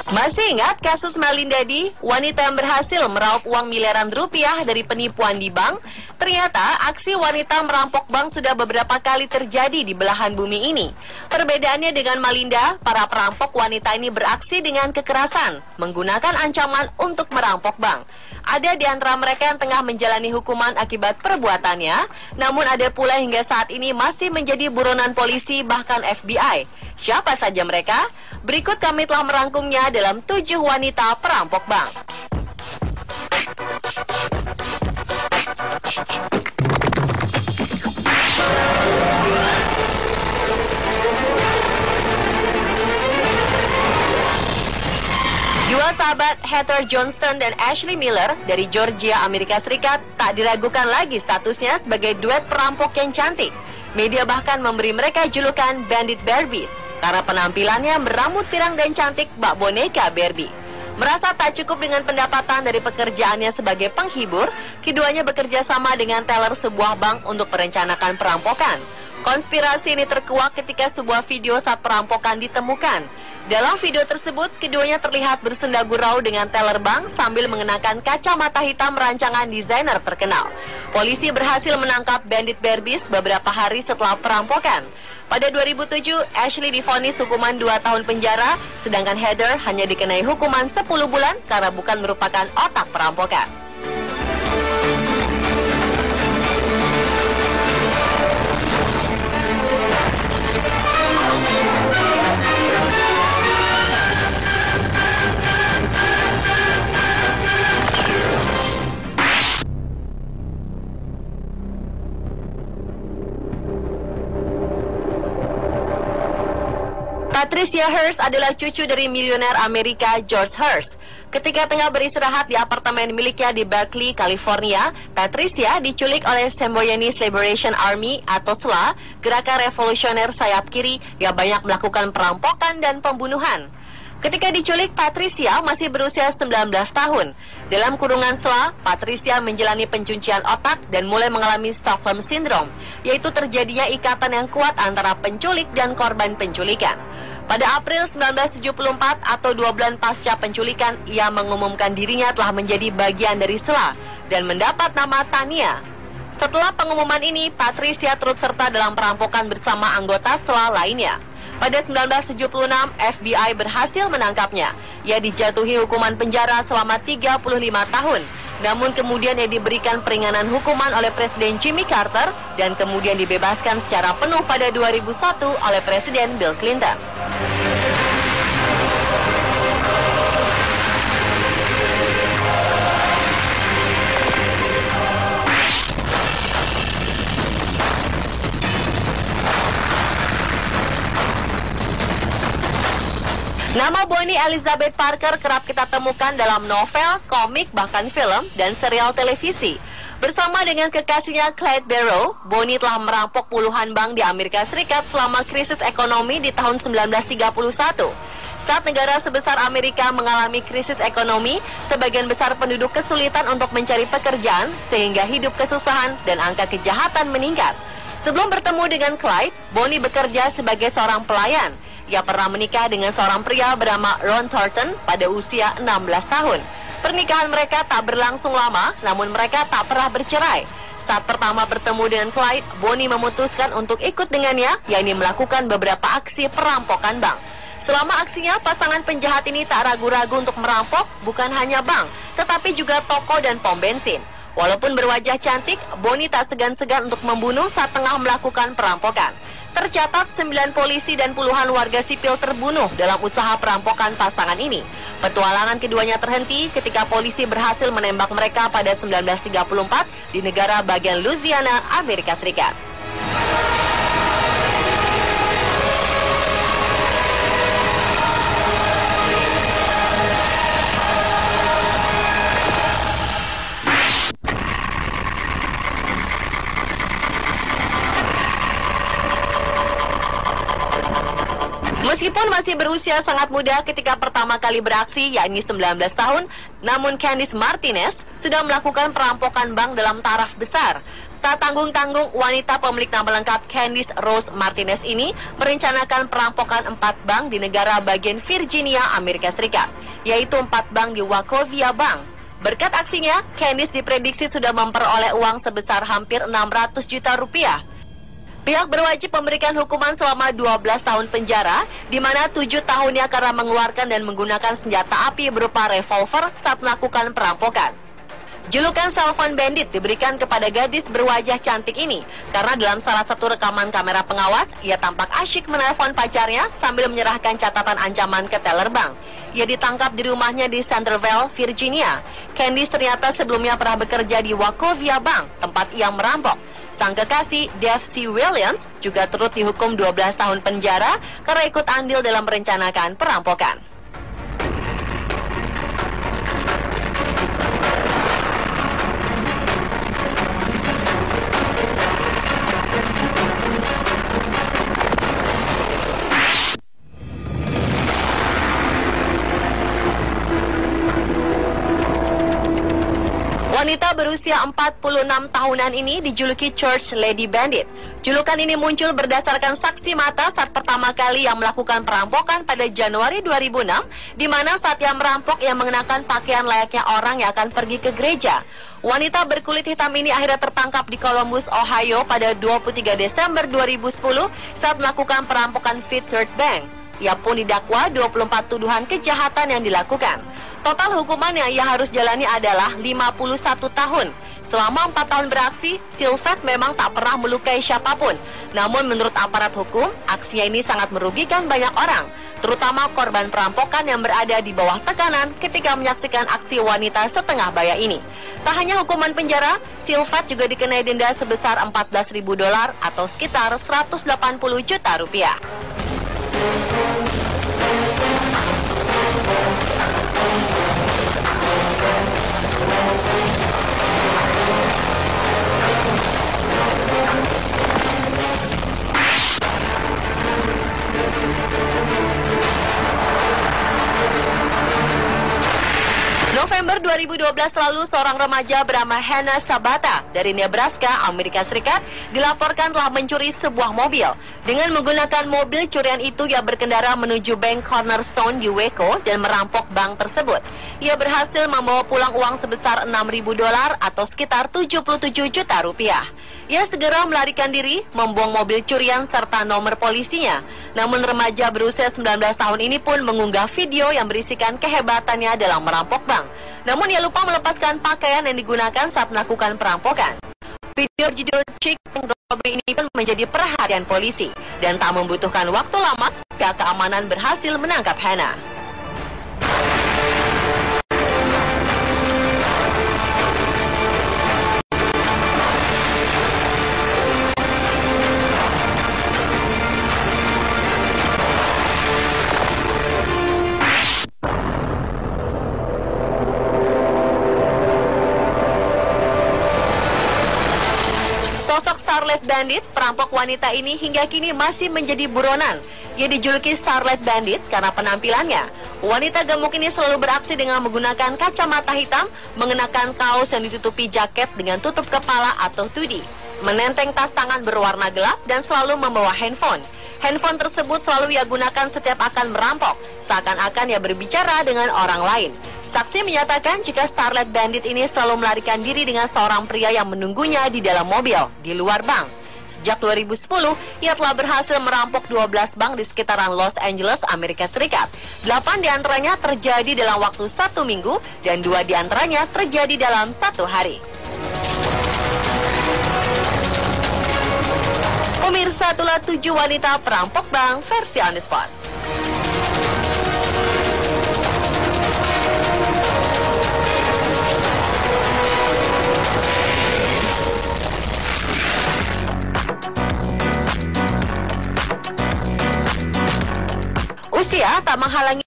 Masih ingat kasus Melinda D, wanita yang berhasil meraup uang miliaran rupiah dari penipuan di bank? Ternyata aksi wanita merampok bank sudah beberapa kali terjadi di belahan bumi ini. Perbedaannya dengan Melinda, para perampok wanita ini beraksi dengan kekerasan, menggunakan ancaman untuk merampok bank. Ada di antara mereka yang tengah menjalani hukuman akibat perbuatannya, namun ada pula hingga saat ini masih menjadi buronan polisi bahkan FBI. Siapa saja mereka? Berikut kami telah merangkumnya dalam 7 wanita perampok bank. Dua sahabat Heather Johnston dan Ashley Miller dari Georgia, Amerika Serikat tak diragukan lagi statusnya sebagai duet perampok yang cantik. Media bahkan memberi mereka julukan Bandit Barbies karena penampilannya berambut pirang dan cantik bak boneka Barbie. Merasa tak cukup dengan pendapatan dari pekerjaannya sebagai penghibur, keduanya bekerja sama dengan teller sebuah bank untuk merencanakan perampokan. Konspirasi ini terkuak ketika sebuah video saat perampokan ditemukan. Dalam video tersebut, keduanya terlihat bersenda gurau dengan teller bank sambil mengenakan kacamata hitam rancangan desainer terkenal. Polisi berhasil menangkap Bandit Barbies beberapa hari setelah perampokan. Pada 2007, Ashley divonis hukuman 2 tahun penjara, sedangkan Heather hanya dikenai hukuman 10 bulan karena bukan merupakan otak perampokan. Patricia Hearst adalah cucu dari miliuner Amerika George Hearst. Ketika tengah beristirahat di apartemen miliknya di Berkeley, California, Patricia diculik oleh Symbionese Liberation Army atau SLA, gerakan revolusioner sayap kiri yang banyak melakukan perampokan dan pembunuhan. Ketika diculik, Patricia masih berusia 19 tahun. Dalam kurungan SLA, Patricia menjalani pencucian otak dan mulai mengalami Stockholm Syndrome, yaitu terjadinya ikatan yang kuat antara penculik dan korban penculikan. Pada April 1974 atau 2 bulan pasca penculikan, ia mengumumkan dirinya telah menjadi bagian dari SLA dan mendapat nama Tania. Setelah pengumuman ini, Patricia turut serta dalam perampokan bersama anggota SLA lainnya. Pada 1976, FBI berhasil menangkapnya. Ia dijatuhi hukuman penjara selama 35 tahun. Namun kemudian ia diberikan peringanan hukuman oleh Presiden Jimmy Carter dan kemudian dibebaskan secara penuh pada 2001 oleh Presiden Bill Clinton. Nama Bonnie Elizabeth Parker kerap kita temukan dalam novel, komik, bahkan film dan serial televisi. Bersama dengan kekasihnya Clyde Barrow, Bonnie telah merampok puluhan bank di Amerika Serikat selama krisis ekonomi di tahun 1931. Saat negara sebesar Amerika mengalami krisis ekonomi, sebagian besar penduduk kesulitan untuk mencari pekerjaan sehingga hidup kesusahan dan angka kejahatan meningkat. Sebelum bertemu dengan Clyde, Bonnie bekerja sebagai seorang pelayan. Ia pernah menikah dengan seorang pria bernama Ron Thornton pada usia 16 tahun. Pernikahan mereka tak berlangsung lama, namun mereka tak pernah bercerai. Saat pertama bertemu dengan Clyde, Bonnie memutuskan untuk ikut dengannya, yakni melakukan beberapa aksi perampokan bank. Selama aksinya, pasangan penjahat ini tak ragu-ragu untuk merampok bukan hanya bank, tetapi juga toko dan pom bensin. Walaupun berwajah cantik, Bonnie tak segan-segan untuk membunuh saat tengah melakukan perampokan. Tercatat 9 polisi dan puluhan warga sipil terbunuh dalam usaha perampokan pasangan ini. Petualangan keduanya terhenti ketika polisi berhasil menembak mereka pada 1934 di negara bagian Louisiana, Amerika Serikat. Meskipun masih berusia sangat muda ketika pertama kali beraksi, yakni 19 tahun, namun Candice Martinez sudah melakukan perampokan bank dalam taraf besar. Tak tanggung-tanggung, wanita pemilik nama lengkap Candice Rose Martinez ini merencanakan perampokan 4 bank di negara bagian Virginia, Amerika Serikat. yaitu 4 bank di Wachovia Bank. Berkat aksinya, Candice diprediksi sudah memperoleh uang sebesar hampir 600 juta rupiah. Pihak berwajib memberikan hukuman selama 12 tahun penjara, di mana 7 tahunnya karena mengeluarkan dan menggunakan senjata api berupa revolver saat melakukan perampokan. Julukan cell phone bandit diberikan kepada gadis berwajah cantik ini karena dalam salah satu rekaman kamera pengawas, ia tampak asyik menelpon pacarnya sambil menyerahkan catatan ancaman ke teller bank. Ia ditangkap di rumahnya di Centerville, Virginia. Candice ternyata sebelumnya pernah bekerja di Wachovia Bank, tempat ia merampok. Sang kekasih, Dave C. Williams, juga turut dihukum 12 tahun penjara karena ikut andil dalam merencanakan perampokan. Wanita berusia 46 tahunan ini dijuluki Church Lady Bandit. Julukan ini muncul berdasarkan saksi mata saat pertama kali yang melakukan perampokan pada Januari 2006, di mana saat yang merampok yang mengenakan pakaian layaknya orang yang akan pergi ke gereja. Wanita berkulit hitam ini akhirnya tertangkap di Columbus, Ohio pada 23 Desember 2010 saat melakukan perampokan Fifth Third Bank. Ia pun didakwa 24 tuduhan kejahatan yang dilakukan. Total hukuman yang ia harus jalani adalah 51 tahun. Selama 4 tahun beraksi, Sylvette memang tak pernah melukai siapapun. Namun menurut aparat hukum, aksinya ini sangat merugikan banyak orang, terutama korban perampokan yang berada di bawah tekanan ketika menyaksikan aksi wanita setengah baya ini. Tak hanya hukuman penjara, Sylvette juga dikenai denda sebesar $14.000 atau sekitar 180 juta rupiah. November 2012 lalu, seorang remaja bernama Hannah Sabata dari Nebraska, Amerika Serikat, dilaporkan telah mencuri sebuah mobil. Dengan menggunakan mobil curian itu, ia berkendara menuju Bank Cornerstone di Waco dan merampok bank tersebut. Ia berhasil membawa pulang uang sebesar $6.000 atau sekitar 77 juta rupiah. Ia segera melarikan diri, membuang mobil curian serta nomor polisinya. Namun remaja berusia 19 tahun ini pun mengunggah video yang berisikan kehebatannya dalam merampok bank. Namun ia lupa melepaskan pakaian yang digunakan saat melakukan perampokan. Video judul Chick and Robbery ini pun menjadi perhatian polisi. Dan tak membutuhkan waktu lama, pihak keamanan berhasil menangkap Hannah. Sosok Starlet Bandit, perampok wanita ini hingga kini masih menjadi buronan. Ia dijuluki Starlet Bandit karena penampilannya. Wanita gemuk ini selalu beraksi dengan menggunakan kacamata hitam, mengenakan kaos yang ditutupi jaket dengan tutup kepala atau hoodie, menenteng tas tangan berwarna gelap dan selalu membawa handphone. Handphone tersebut selalu ia gunakan setiap akan merampok, seakan-akan ia berbicara dengan orang lain. Saksi menyatakan jika Starlet Bandit ini selalu melarikan diri dengan seorang pria yang menunggunya di dalam mobil, di luar bank. Sejak 2010, ia telah berhasil merampok 12 bank di sekitaran Los Angeles, Amerika Serikat. 8 diantaranya terjadi dalam waktu 1 minggu, dan 2 diantaranya terjadi dalam 1 hari. Pemirsa, itulah 7 wanita perampok bank versi On The Spot. Usia tak menghalangi